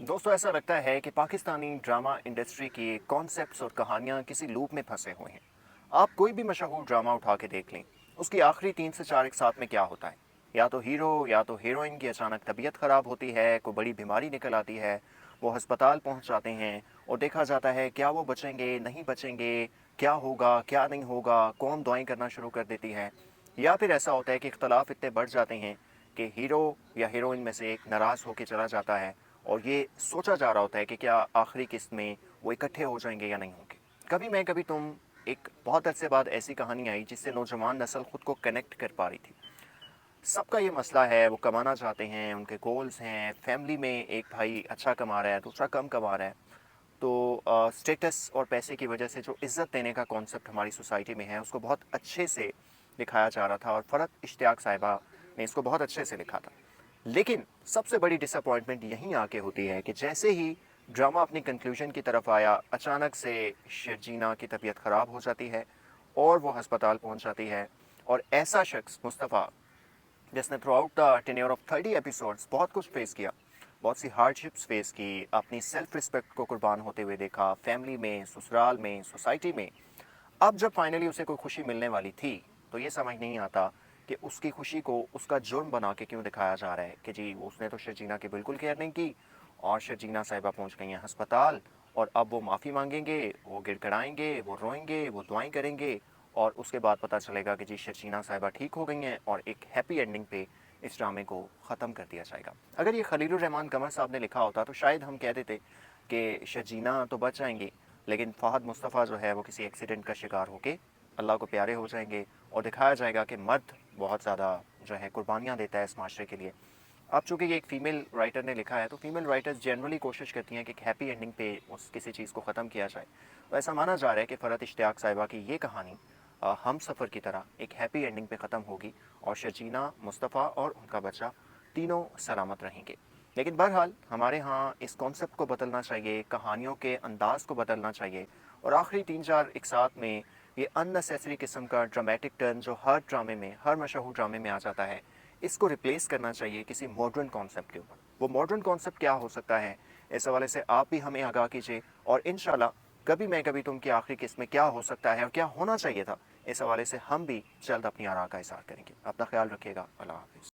दोस्तों, ऐसा लगता है कि पाकिस्तानी ड्रामा इंडस्ट्री के कॉन्सेप्ट्स और कहानियाँ किसी लूप में फंसे हुए हैं। आप कोई भी मशहूर ड्रामा उठा के देख लें, उसकी आखिरी 3 से 4 एक साथ में क्या होता है। या तो हीरो या तो हीरोइन की अचानक तबीयत ख़राब होती है, कोई बड़ी बीमारी निकल आती है, वो अस्पताल पहुंच जाते हैं और देखा जाता है क्या वो बचेंगे नहीं बचेंगे, क्या होगा क्या नहीं होगा, कौन दुआएं करना शुरू कर देती है। या फिर ऐसा होता है कि इख्तलाफ इतने बढ़ जाते हैं कि हीरो या हीरोइन में से एक नाराज़ होकर चला जाता है और ये सोचा जा रहा होता है कि क्या आखिरी किस्त में वो इकट्ठे हो जाएंगे या नहीं होंगे। कभी मैं कभी तुम, एक बहुत अरसे बाद ऐसी कहानी आई जिससे नौजवान नस्ल खुद को कनेक्ट कर पा रही थी। सबका ये मसला है, वो कमाना चाहते हैं, उनके गोल्स हैं, फैमिली में एक भाई अच्छा कमा रहा है, दूसरा कम कमा रहा है। तो स्टेटस और पैसे की वजह से जो इज़्ज़त देने का कॉन्सेप्ट हमारी सोसाइटी में है, उसको बहुत अच्छे से दिखाया जा रहा था और फ़रत इश्तियाक साहिबा ने इसको बहुत अच्छे से लिखा था। लेकिन सबसे बड़ी डिसअपॉइंटमेंट यहीं आके होती है कि जैसे ही ड्रामा अपनी कंक्लूजन की तरफ आया, अचानक से शर्जीना की तबीयत ख़राब हो जाती है और वो हस्पताल पहुंच जाती है। और ऐसा शख्स मुस्तफ़ा, जिसने through out the tenure of 30 episodes बहुत कुछ फेस किया, बहुत सी हार्डशिप्स फेस की, अपनी सेल्फ रिस्पेक्ट को कुर्बान होते हुए देखा, फैमिली में, ससुराल में, सोसाइटी में। अब जब फाइनली उसे कोई खुशी मिलने वाली थी, तो ये समझ नहीं आता कि उसकी खुशी को उसका जुर्म बना के क्यों दिखाया जा रहा है कि जी उसने तो शर्जीना की बिल्कुल केयर नहीं की और शर्जीना साहिबा पहुंच गई हैं हस्पताल और अब वो माफ़ी मांगेंगे, वो गिड़गिड़ाएंगे, वो रोएंगे, वो दुआएं करेंगे और उसके बाद पता चलेगा कि जी शर्जीना साहिबा ठीक हो गई हैं और एक हैप्पी एंडिंग पे इस ड्रामे को ख़त्म कर दिया जाएगा। अगर ये खलीलुर रहमान कमर साहब ने लिखा होता तो शायद हम कह देते कि शर्जीना तो बच जाएंगी, लेकिन फ़हद मुस्तफ़ा जो है वो किसी एक्सीडेंट का शिकार होके अल्लाह को प्यारे हो जाएंगे और दिखाया जाएगा कि मर्द बहुत ज़्यादा जो है कुर्बानियाँ देता है इस माशरे के लिए। अब चूँकि ये एक फ़ीमेल राइटर ने लिखा है, तो फीमेल राइटर्स जनरली कोशिश करती हैं कि एक हैप्पी एंडिंग पे उस किसी चीज़ को ख़त्म किया जाए। तो ऐसा माना जा रहा है कि फ़रत इश्तियाक साहिबा की ये कहानी हम सफ़र की तरह एक हैप्पी एंडिंग पे ख़त्म होगी और शर्जीना, मुस्तफ़ा और उनका बच्चा तीनों सलामत रहेंगे। लेकिन बहरहाल हमारे यहाँ इस कॉन्सेप्ट को बदलना चाहिए, कहानियों के अंदाज को बदलना चाहिए और आखिरी 3-4 एक साथ में ये अननेसेसरी किस्म का ड्रामेटिक टर्न जो हर ड्रामे में, हर मशहूर ड्रामे में आ जाता है, इसको रिप्लेस करना चाहिए किसी मॉडर्न कॉन्सेप्ट के ऊपर। वो मॉडर्न कॉन्सेप्ट क्या हो सकता है, इस हवाले से आप भी हमें आगाह कीजिए और इंशाल्लाह कभी मैं कभी तुम की आखिरी किस्त में क्या हो सकता है और क्या होना चाहिए था, इस हवाले से हम भी जल्द अपनी आरा का इज़हार करेंगे। अपना ख्याल रखिएगा। अल्लाह हाफिज़।